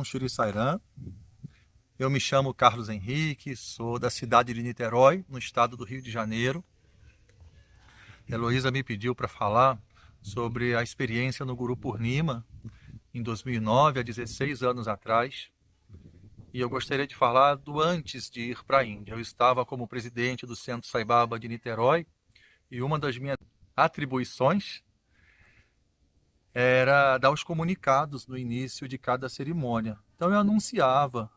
Om Shri Sairam. Eu me chamo Carlos Henrique, sou da cidade de Niterói, no estado do Rio de Janeiro. Heloísa me pediu para falar sobre a experiência no Guru Purnima, em 2009, há 16 anos atrás. E eu gostaria de falar do antes de ir para a Índia. Eu estava como presidente do Centro Sai Baba de Niterói e uma das minhas atribuições era dar os comunicados no início de cada cerimônia. Então eu anunciava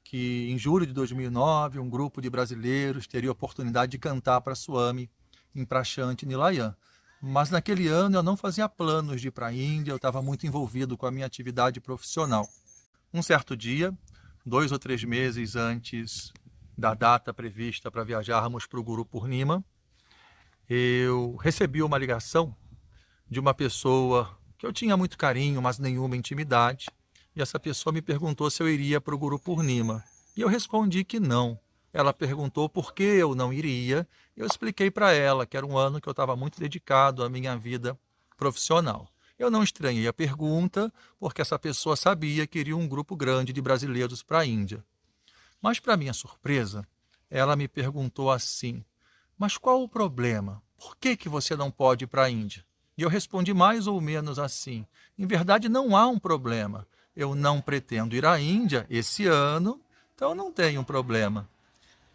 que em julho de 2009 um grupo de brasileiros teria a oportunidade de cantar para Swami em Prashanti Nilayam. Mas naquele ano eu não fazia planos de ir para a Índia, eu estava muito envolvido com a minha atividade profissional. Um certo dia, 2 ou 3 meses antes da data prevista para viajarmos para o Guru Purnima, eu recebi uma ligação de uma pessoa que eu tinha muito carinho, mas nenhuma intimidade, e essa pessoa me perguntou se eu iria para o Guru Purnima. E eu respondi que não. Ela perguntou por que eu não iria. Eu expliquei para ela que era um ano que eu estava muito dedicado à minha vida profissional. Eu não estranhei a pergunta, porque essa pessoa sabia que iria um grupo grande de brasileiros para a Índia. Mas, para minha surpresa, ela me perguntou assim: mas qual o problema? Por que você não pode ir para a Índia? E eu respondi mais ou menos assim: em verdade não há um problema. Eu não pretendo ir à Índia esse ano, então não tenho um problema.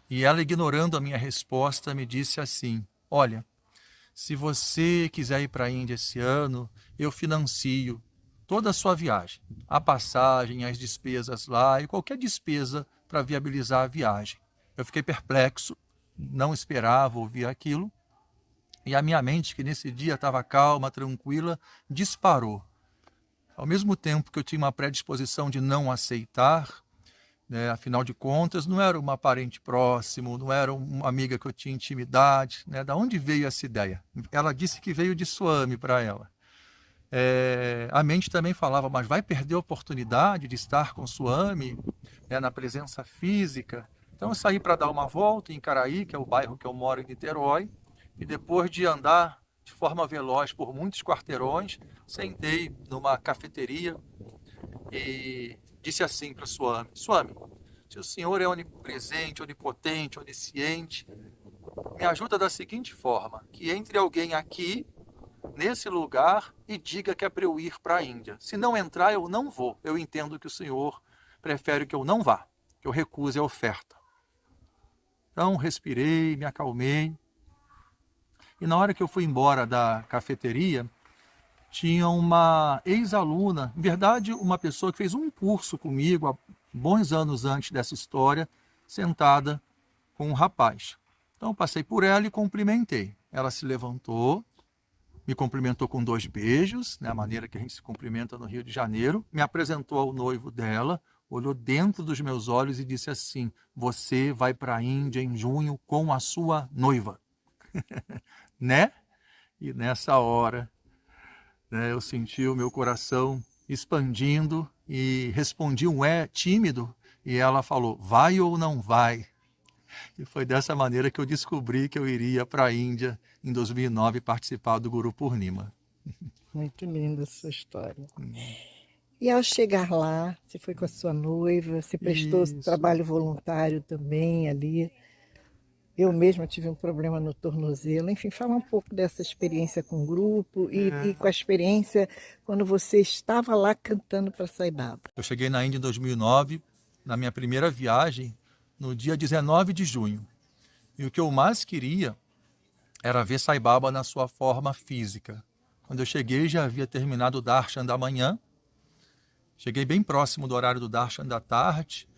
E ela, ignorando a minha resposta, me disse assim: olha, se você quiser ir para a Índia esse ano, eu financio toda a sua viagem, a passagem, as despesas lá e qualquer despesa para viabilizar a viagem. Eu fiquei perplexo, não esperava ouvir aquilo, e a minha mente, que nesse dia estava calma, tranquila, disparou. Ao mesmo tempo que eu tinha uma predisposição de não aceitar, né, afinal de contas, não era uma parente próximo, não era uma amiga que eu tinha intimidade. Né, da onde veio essa ideia? Ela disse que veio de Swami para ela. A mente também falava, mas vai perder a oportunidade de estar com Swami, né, na presença física? Então eu saí para dar uma volta em Caraí, que é o bairro que eu moro em Niterói, e depois de andar de forma veloz por muitos quarteirões, sentei numa cafeteria e disse assim para Swami: Swami, se o senhor é onipresente, onipotente, onisciente, me ajuda da seguinte forma: que entre alguém aqui, nesse lugar, e diga que é para eu ir para a Índia. Se não entrar, eu não vou. Eu entendo que o senhor prefere que eu não vá, que eu recuse a oferta. Então, respirei, me acalmei. E na hora que eu fui embora da cafeteria, tinha uma ex-aluna, em verdade, uma pessoa que fez um curso comigo há bons anos antes dessa história, sentada com um rapaz. Então, eu passei por ela e cumprimentei. Ela se levantou, me cumprimentou com 2 beijos, né, a maneira que a gente se cumprimenta no Rio de Janeiro, me apresentou ao noivo dela, olhou dentro dos meus olhos e disse assim: você vai para a Índia em junho com a sua noiva. Né? E nessa hora, né, eu senti o meu coração expandindo e respondi um tímido, e ela falou: vai ou não vai? E foi dessa maneira que eu descobri que eu iria para a Índia em 2009 participar do Guru Purnima. Muito linda a sua história. E ao chegar lá, você foi com a sua noiva, você prestou Isso. trabalho voluntário também ali. Eu mesma tive um problema no tornozelo. Enfim, fala um pouco dessa experiência com o grupo e com a experiência quando você estava lá cantando para Sai Baba. Eu cheguei na Índia em 2009, na minha primeira viagem, no dia 19 de junho. E o que eu mais queria era ver Sai Baba na sua forma física. Quando eu cheguei, já havia terminado o darshan da manhã. Cheguei bem próximo do horário do darshan da tarde.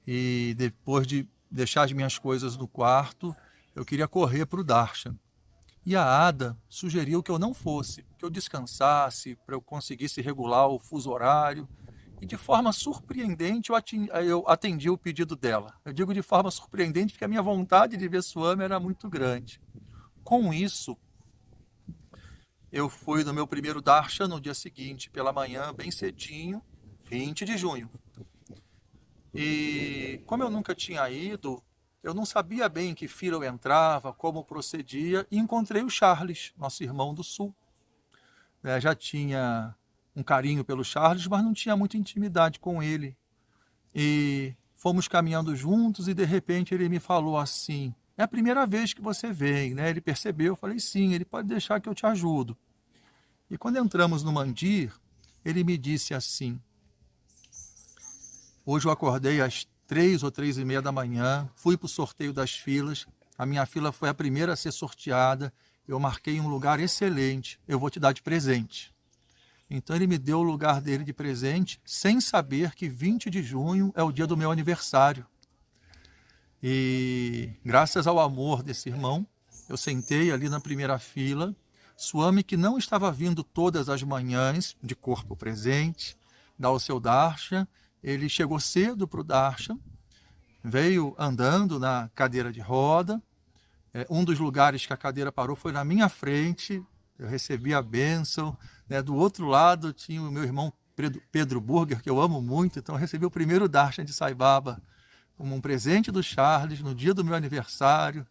E depois de deixar as minhas coisas no quarto, eu queria correr para o darshan. E a Ada sugeriu que eu não fosse, que eu descansasse, para eu conseguisse regular o fuso horário. E de forma surpreendente eu atendi o pedido dela. Eu digo de forma surpreendente porque a minha vontade de ver Swami era muito grande. Com isso, eu fui no meu primeiro darshan no dia seguinte, pela manhã, bem cedinho, 20 de junho. E como eu nunca tinha ido, eu não sabia bem em que fila eu entrava, como procedia, e encontrei o Charles, nosso irmão do Sul. Já tinha um carinho pelo Charles, mas não tinha muita intimidade com ele. e fomos caminhando juntos e de repente ele me falou assim: é a primeira vez que você vem, né? Ele percebeu, eu falei: sim, ele pode deixar que eu te ajudo. E quando entramos no mandir, ele me disse assim: hoje eu acordei às 3 ou 3:30 da manhã, fui para o sorteio das filas, a minha fila foi a primeira a ser sorteada, eu marquei um lugar excelente, eu vou te dar de presente. Então ele me deu o lugar dele de presente, sem saber que 20 de junho é o dia do meu aniversário. E graças ao amor desse irmão, eu sentei ali na primeira fila. Swami, que não estava vindo todas as manhãs, de corpo presente, dar o seu darshan, ele chegou cedo para o darshan, veio andando na cadeira de roda. Um dos lugares que a cadeira parou foi na minha frente, eu recebi a bênção. Do outro lado tinha o meu irmão Pedro Burger, que eu amo muito, então eu recebi o primeiro darshan de Sai Baba como um presente do Charles no dia do meu aniversário,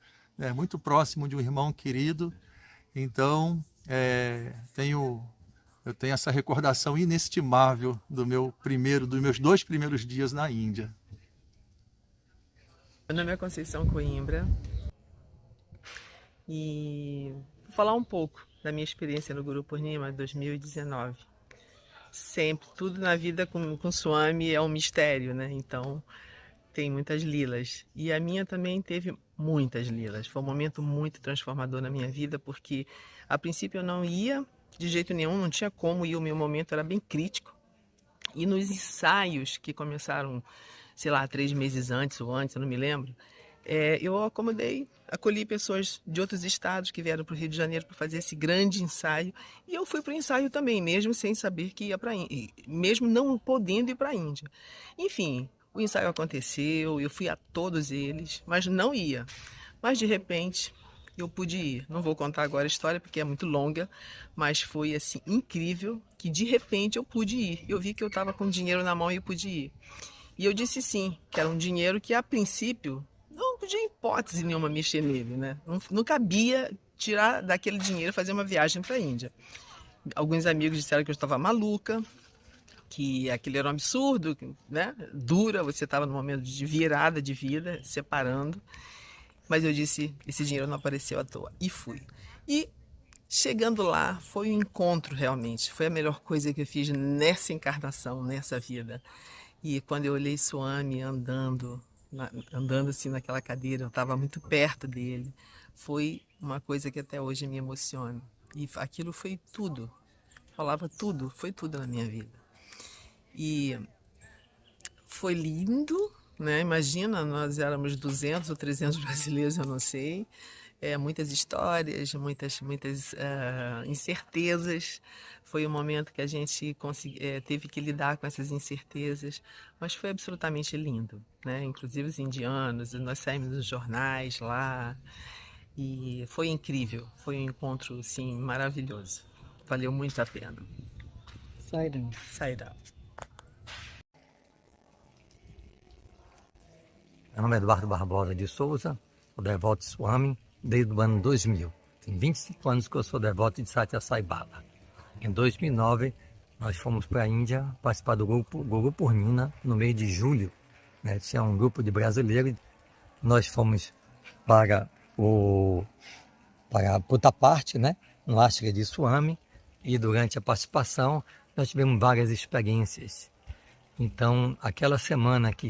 muito próximo de um irmão querido. Então, eu tenho essa recordação inestimável dos meus 2 primeiros dias na Índia. Meu nome é Conceição Coimbra e vou falar um pouco da minha experiência no Guru Purnima 2019. Sempre, tudo na vida com Swami é um mistério, né? Então, tem muitas lilas. E a minha também teve muitas lilas. Foi um momento muito transformador na minha vida, porque a princípio eu não ia de jeito nenhum, não tinha como ir, o meu momento era bem crítico. E nos ensaios que começaram, sei lá, 3 meses antes ou antes, eu não me lembro, eu acolhi pessoas de outros estados que vieram para o Rio de Janeiro para fazer esse grande ensaio. E eu fui para o ensaio também, mesmo sem saber que ia para a Índia, mesmo não podendo ir para a Índia. Enfim, o ensaio aconteceu, eu fui a todos eles, mas não ia. Mas de repente eu pude ir. Não vou contar agora a história porque é muito longa, mas foi assim incrível que de repente eu pude ir. Eu vi que eu estava com dinheiro na mão e eu pude ir. E eu disse sim, que era um dinheiro que a princípio não podia hipótese nenhuma mexer nele, né? Não cabia tirar daquele dinheiro e fazer uma viagem para a Índia. Alguns amigos disseram que eu estava maluca, que aquele era um absurdo, né? Dura, você estava num momento de virada de vida, separando. Mas eu disse, esse dinheiro não apareceu à toa. E fui. E chegando lá, foi um encontro realmente. Foi a melhor coisa que eu fiz nessa encarnação, nessa vida. E quando eu olhei Swami andando assim naquela cadeira, eu estava muito perto dele. Foi uma coisa que até hoje me emociona. E aquilo foi tudo. Falava tudo, foi tudo na minha vida. E foi lindo, né? Imagina, nós éramos 200 ou 300 brasileiros, eu não sei. Muitas histórias, muitas incertezas. Foi um momento que a gente teve que lidar com essas incertezas, mas foi absolutamente lindo, né? Inclusive os indianos, nós saímos nos jornais lá e foi incrível. Foi um encontro, assim, maravilhoso. Valeu muito a pena. Sairão. Sairá. Meu nome é Eduardo Barbosa de Souza, sou devoto de Swami desde o ano 2000. Tem 25 anos que eu sou devoto de Satya Sai Baba. Em 2009, nós fomos para a Índia participar do Guru Purnima no mês de julho. Tinha um grupo de brasileiros. Nós fomos para Puttaparthi, no ashram de Swami, e durante a participação nós tivemos várias experiências. Então, aquela semana que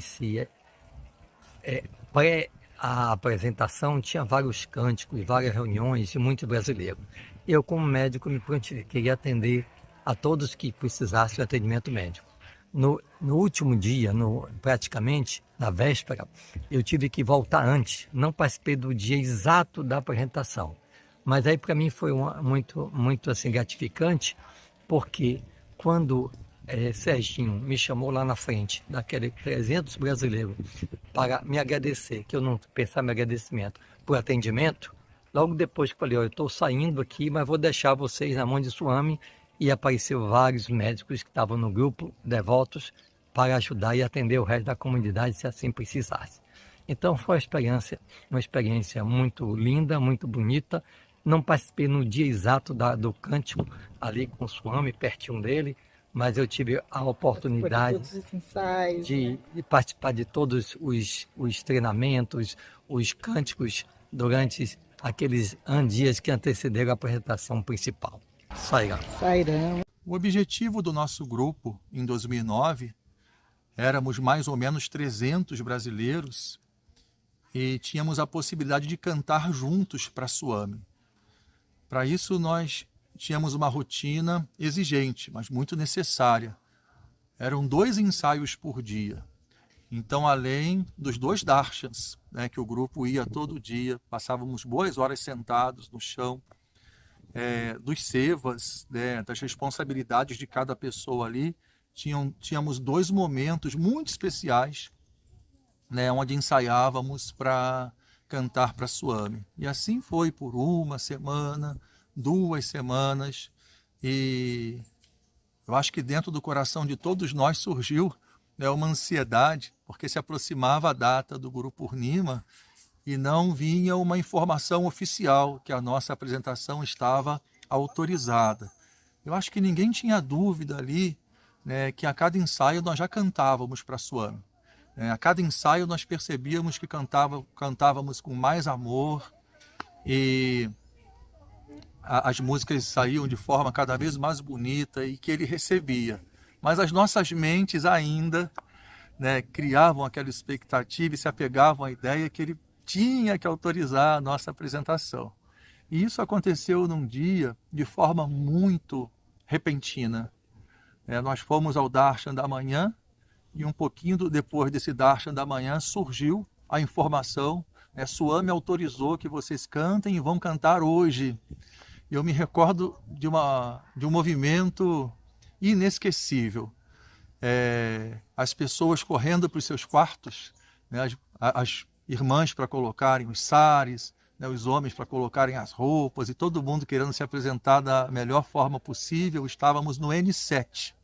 pré a apresentação tinha vários cânticos, várias reuniões de muitos brasileiros. Eu, como médico, me prontifiquei a atender a todos que precisassem de atendimento médico. No último dia, praticamente na véspera, eu tive que voltar antes. Não participei do dia exato da apresentação. Mas aí para mim foi muito assim, gratificante, porque quando Serginho me chamou lá na frente, daqueles 300 brasileiros, para me agradecer, que eu não pensava em agradecimento, por atendimento, logo depois que falei, eu estou saindo aqui, mas vou deixar vocês na mão de Swami, e apareceu vários médicos que estavam no grupo, devotos, para ajudar e atender o resto da comunidade, se assim precisasse. Então foi uma experiência muito linda, muito bonita. Não participei no dia exato do cântico ali com o Swami, pertinho dele, mas eu tive a oportunidade Todos os ensaios. de participar de todos os treinamentos, os cânticos durante aqueles dias que antecederam a apresentação principal. Sairá. Sairão. O objetivo do nosso grupo em 2009, éramos mais ou menos 300 brasileiros e tínhamos a possibilidade de cantar juntos para a Suame. Para isso nós tínhamos uma rotina exigente, mas muito necessária. Eram 2 ensaios por dia. Então, além dos 2 darshans, né, que o grupo ia todo dia, passávamos boas horas sentados no chão, dos sevas, né, das responsabilidades de cada pessoa ali, tínhamos 2 momentos muito especiais, né, onde ensaiávamos para cantar para a Suame. E assim foi por 1 semana, 2 semanas, e eu acho que dentro do coração de todos nós surgiu, né, uma ansiedade, porque se aproximava a data do Guru Purnima e não vinha uma informação oficial que a nossa apresentação estava autorizada. Eu acho que ninguém tinha dúvida ali, né, que a cada ensaio nós já cantávamos para a Suame. A cada ensaio nós percebíamos que cantávamos com mais amor e as músicas saíam de forma cada vez mais bonita e que ele recebia. Mas as nossas mentes ainda, né, criavam aquela expectativa e se apegavam à ideia que ele tinha que autorizar a nossa apresentação. E isso aconteceu num dia de forma muito repentina. Nós fomos ao Darshan da manhã e um pouquinho depois desse Darshan da manhã surgiu a informação, Suame autorizou que vocês cantem e vão cantar hoje. Eu me recordo de um movimento inesquecível. As pessoas correndo para os seus quartos, né, as irmãs para colocarem os sares, né, os homens para colocarem as roupas e todo mundo querendo se apresentar da melhor forma possível. Estávamos no N7,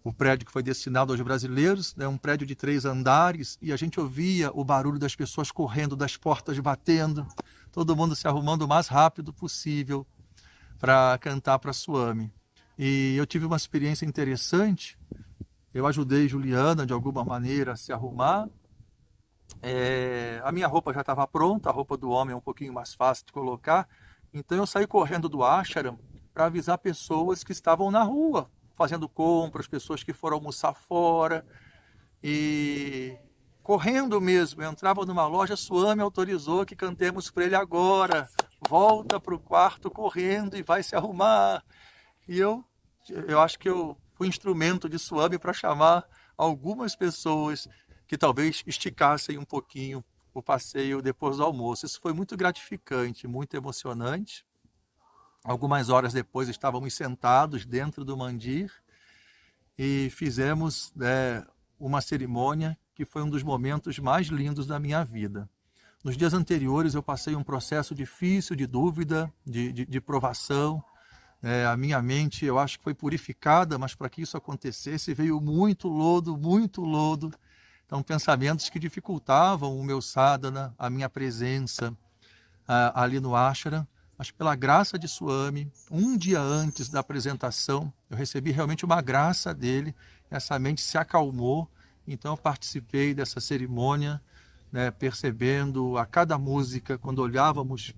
o prédio que foi destinado aos brasileiros, né, um prédio de 3 andares, e a gente ouvia o barulho das pessoas correndo, das portas batendo, todo mundo se arrumando o mais rápido possível para cantar para a Suame. E eu tive uma experiência interessante. Eu ajudei Juliana, de alguma maneira, a se arrumar. A minha roupa já estava pronta, a roupa do homem é um pouquinho mais fácil de colocar. Então eu saí correndo do ashram para avisar pessoas que estavam na rua, fazendo compras, pessoas que foram almoçar fora. E correndo mesmo, eu entrava numa loja, Suame autorizou que cantemos para ele agora. Volta para o quarto correndo e vai se arrumar. E eu acho que eu fui instrumento de Suame para chamar algumas pessoas que talvez esticassem um pouquinho o passeio depois do almoço. Isso foi muito gratificante, muito emocionante. Algumas horas depois estávamos sentados dentro do mandir e fizemos uma cerimônia que foi um dos momentos mais lindos da minha vida. Nos dias anteriores eu passei um processo difícil de dúvida, de provação. A minha mente, eu acho que foi purificada, mas para que isso acontecesse veio muito lodo, muito lodo. Então, pensamentos que dificultavam o meu sadhana, a minha presença ali no ashram. Mas pela graça de Suame, um dia antes da apresentação, eu recebi realmente uma graça dele, essa mente se acalmou, então eu participei dessa cerimônia, né, percebendo a cada música, quando olhávamos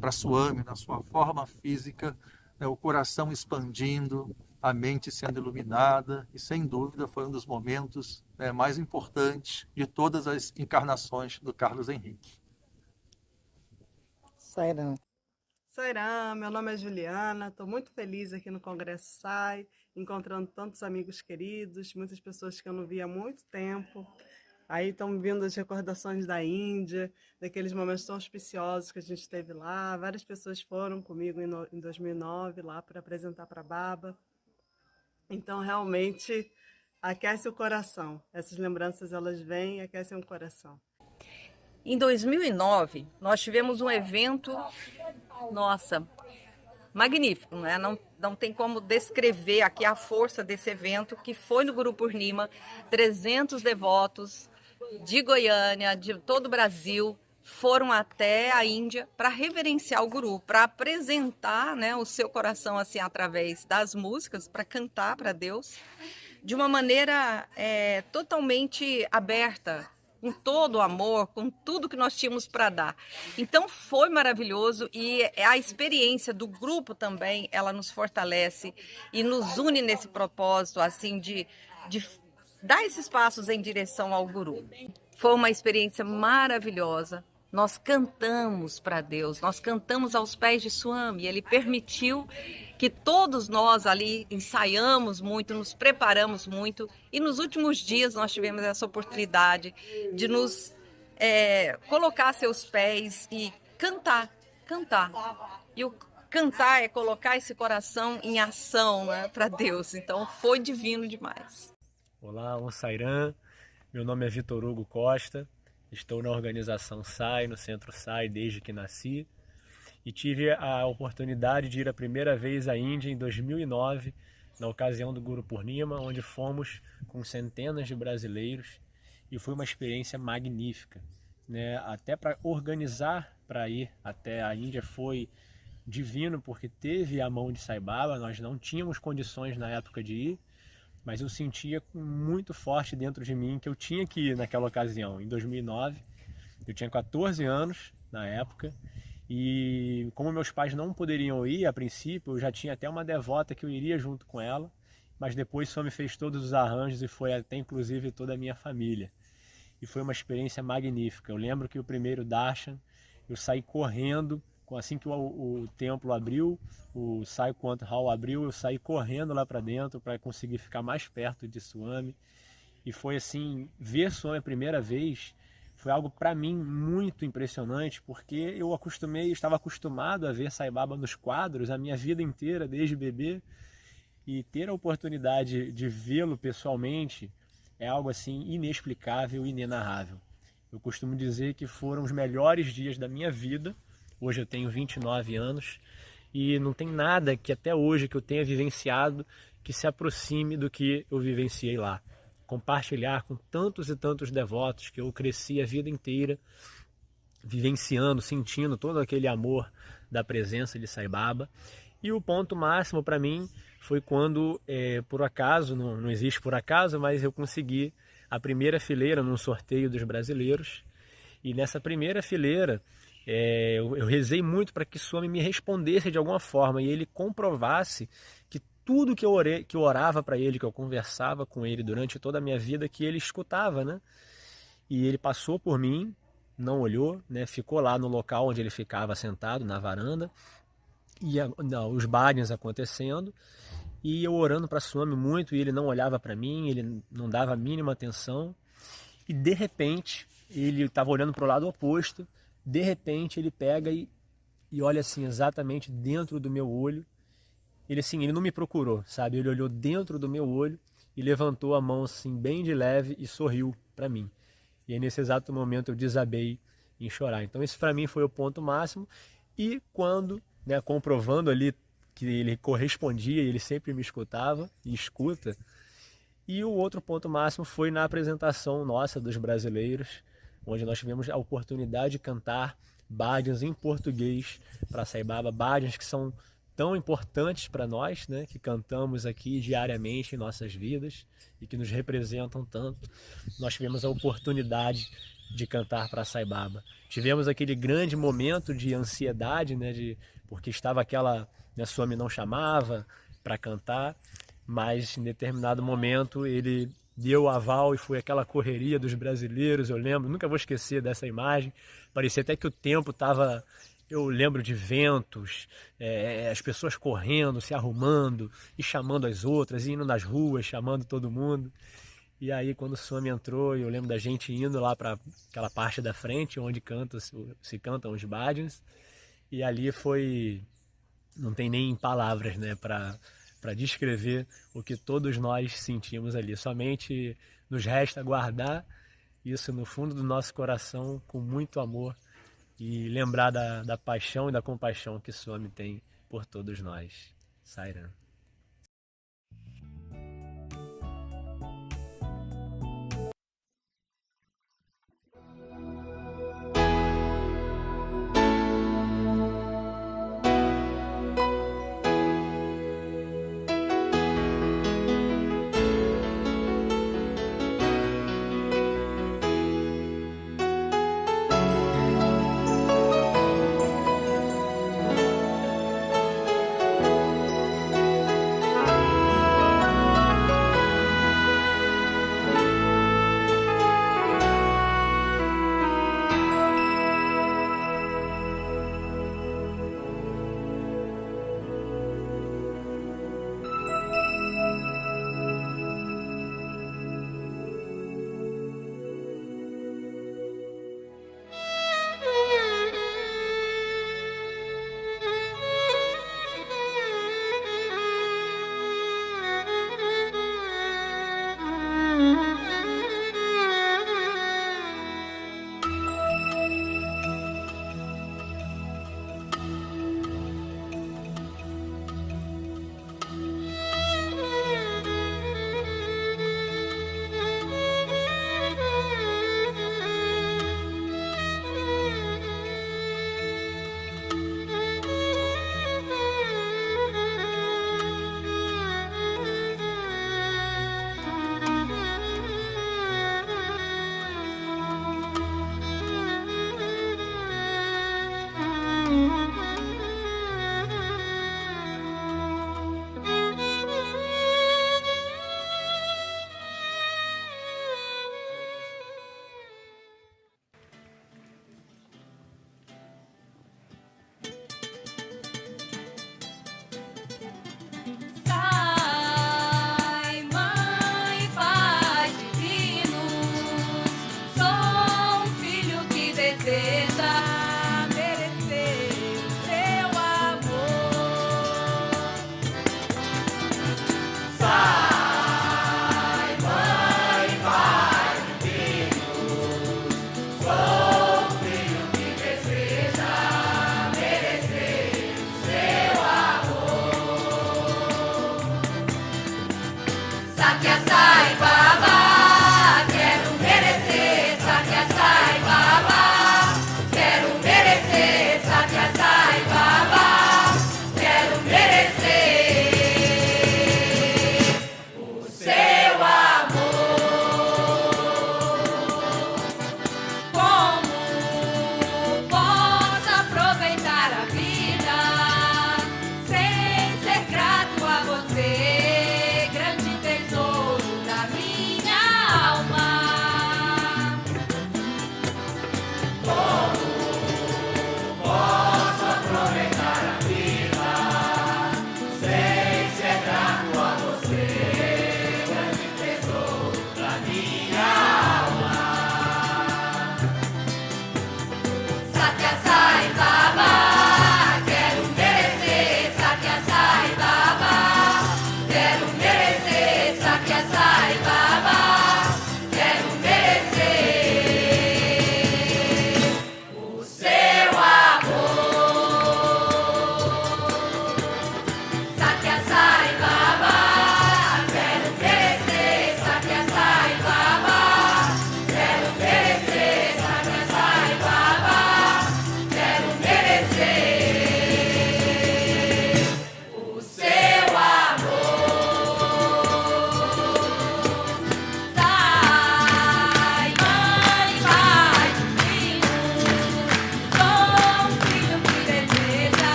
para Suame, na sua forma física, o coração expandindo, a mente sendo iluminada, e sem dúvida foi um dos momentos mais importantes de todas as encarnações do Carlos Henrique. Sairão. Sairam, meu nome é Juliana, estou muito feliz aqui no Congresso SAI, encontrando tantos amigos queridos, muitas pessoas que eu não via há muito tempo. Aí estão vindo as recordações da Índia, daqueles momentos tão auspiciosos que a gente teve lá. Várias pessoas foram comigo em 2009 lá para apresentar para a Baba. Então, realmente, aquece o coração. Essas lembranças, elas vêm e aquecem o coração. Em 2009, nós tivemos um evento, nossa, magnífico, né? Não tem como descrever aqui a força desse evento, que foi no Guru Purnima, 300 devotos de Goiânia, de todo o Brasil, foram até a Índia para reverenciar o guru, para apresentar, né, o seu coração assim através das músicas, para cantar para Deus de uma maneira totalmente aberta, com todo o amor, com tudo que nós tínhamos para dar. Então foi maravilhoso, e a experiência do grupo também, ela nos fortalece e nos une nesse propósito assim de dar esses passos em direção ao guru. Foi uma experiência maravilhosa. Nós cantamos para Deus, nós cantamos aos pés de Swami. Ele permitiu que todos nós ali ensaiamos muito, nos preparamos muito, e nos últimos dias nós tivemos essa oportunidade de nos colocar a seus pés e cantar. E o cantar é colocar esse coração em ação, né, para Deus. Então foi divino demais. Olá, Sairam. Meu nome é Vitor Hugo Costa. Estou na organização SAI, no Centro SAI, desde que nasci. E tive a oportunidade de ir a primeira vez à Índia em 2009, na ocasião do Guru Purnima, onde fomos com centenas de brasileiros. E foi uma experiência magnífica, né? Até para organizar para ir até a Índia foi divino, porque teve a mão de Sai Baba. Nós não tínhamos condições na época de ir, mas eu sentia muito forte dentro de mim que eu tinha que ir naquela ocasião. Em 2009, eu tinha 14 anos na época, e como meus pais não poderiam ir a princípio, eu já tinha até uma devota que eu iria junto com ela, mas depois só me fez todos os arranjos e foi até inclusive toda a minha família. E foi uma experiência magnífica. Eu lembro que o primeiro darshan, eu saí correndo, assim que o templo abriu, o Sai Quant Hall abriu, eu saí correndo lá para dentro para conseguir ficar mais perto de Swami. E foi assim, ver Swami a primeira vez foi algo para mim muito impressionante, porque eu estava acostumado a ver Sai Baba nos quadros a minha vida inteira, desde bebê, e ter a oportunidade de vê-lo pessoalmente é algo assim inexplicável e inenarrável. Eu costumo dizer que foram os melhores dias da minha vida. Hoje eu tenho 29 anos e não tem nada que até hoje que eu tenha vivenciado que se aproxime do que eu vivenciei lá. Compartilhar com tantos e tantos devotos que eu cresci a vida inteira vivenciando, sentindo todo aquele amor da presença de Sai Baba. E o ponto máximo para mim foi quando, por acaso, não existe por acaso, mas eu consegui a primeira fileira num sorteio dos brasileiros. E nessa primeira fileira, eu rezei muito para que Swami me respondesse de alguma forma e ele comprovasse que tudo que eu orava para ele, que eu conversava com ele durante toda a minha vida, que ele escutava, né? E ele passou por mim, não olhou, né? Ficou lá no local onde ele ficava sentado, na varanda, e os bhajans acontecendo, e eu orando para Swami muito, e ele não olhava para mim, ele não dava a mínima atenção, e de repente, ele estava olhando para o lado oposto. De repente ele pega e olha assim exatamente dentro do meu olho. Ele não me procurou, sabe? Ele olhou dentro do meu olho e levantou a mão assim bem de leve e sorriu para mim. E aí nesse exato momento eu desabei em chorar. Então esse para mim foi o ponto máximo. E quando, né, comprovando ali que ele correspondia, ele sempre me escutava e escuta. E o outro ponto máximo foi na apresentação nossa dos brasileiros, onde nós tivemos a oportunidade de cantar bhajans em português para Sai Baba, bhajans que são tão importantes para nós, né, que cantamos aqui diariamente em nossas vidas e que nos representam tanto. Nós tivemos a oportunidade de cantar para Sai Baba. Tivemos aquele grande momento de ansiedade, né, porque estava aquela, né, Swami não chamava para cantar, mas em determinado momento ele deu o aval e foi aquela correria dos brasileiros. Eu lembro, nunca vou esquecer dessa imagem, parecia até que o tempo estava, eu lembro de ventos, as pessoas correndo, se arrumando e chamando as outras, indo nas ruas, chamando todo mundo. E aí quando o Swami entrou, eu lembro da gente indo lá para aquela parte da frente onde se cantam os bhajans, e ali foi, não tem nem palavras, né, para descrever o que todos nós sentimos ali. Somente nos resta guardar isso no fundo do nosso coração com muito amor e lembrar da paixão e da compaixão que Swami tem por todos nós. Sairam.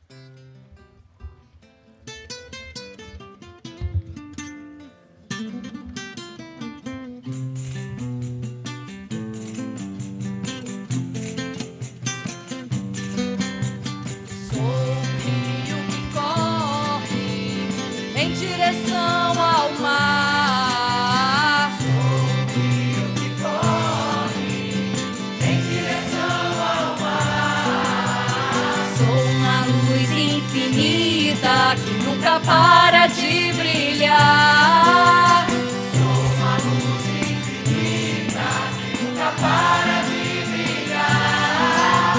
Sou um rio que corre em direção ao mar. Sou um rio que corre em direção ao mar. Sou uma luz infinita que nunca para de brilhar. Sou uma luz infinita que nunca para de brilhar.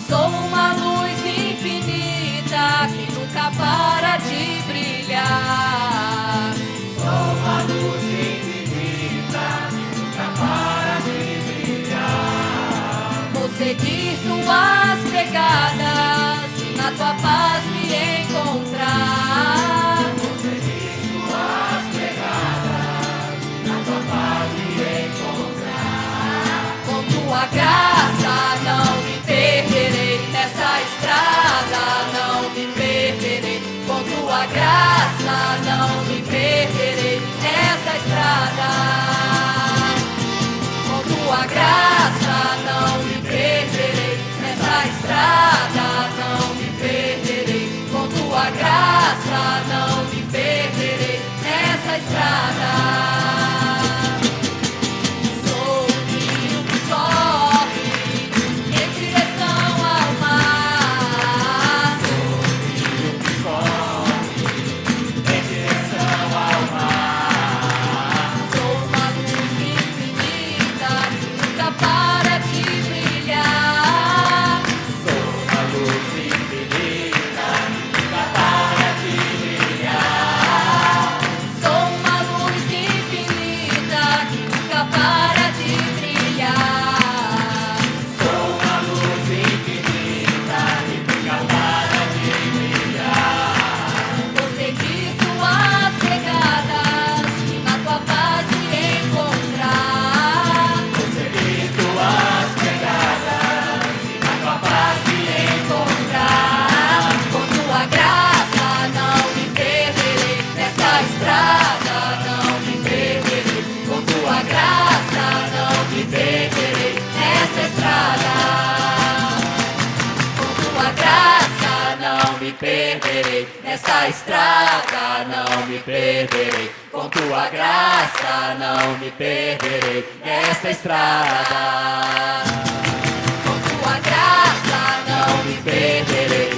Sou uma luz infinita que nunca para de brilhar. Sou uma luz infinita que nunca para de brilhar. Vou seguir tuas pegadas e na tua paz me encontrar. Vou seguir tuas pegadas e na tua paz me encontrar. Com tua graça não me perderei nessa estrada, não me perderei. Com tua graça não me perderei nessa estrada. Com tua graça não me perderei nessa estrada, não me perderei. Com tua graça não me perderei nessa estrada. Sou um rio que corre em direção ao mar. Sou um rio que corre em direção ao mar. Sou uma luz infinita que nunca para de brilhar. Sou uma luz infinita que nunca para de brilhar. Sou uma luz infinita que nunca para de brilhar. Sou uma luz infinita que nunca para de brilhar. Vou seguir tuas pegadas e na tua paz me encontrar. Vou seguir tuas pegadas e na tua paz me encontrar. Com tua graça não me perderei nessa estrada, não me perderei. Com tua graça não me perderei nessa estrada. Com tua graça não me perderei nessa estrada, não me perderei. Com tua graça não me perderei nessa estrada. Com tua graça não me perderei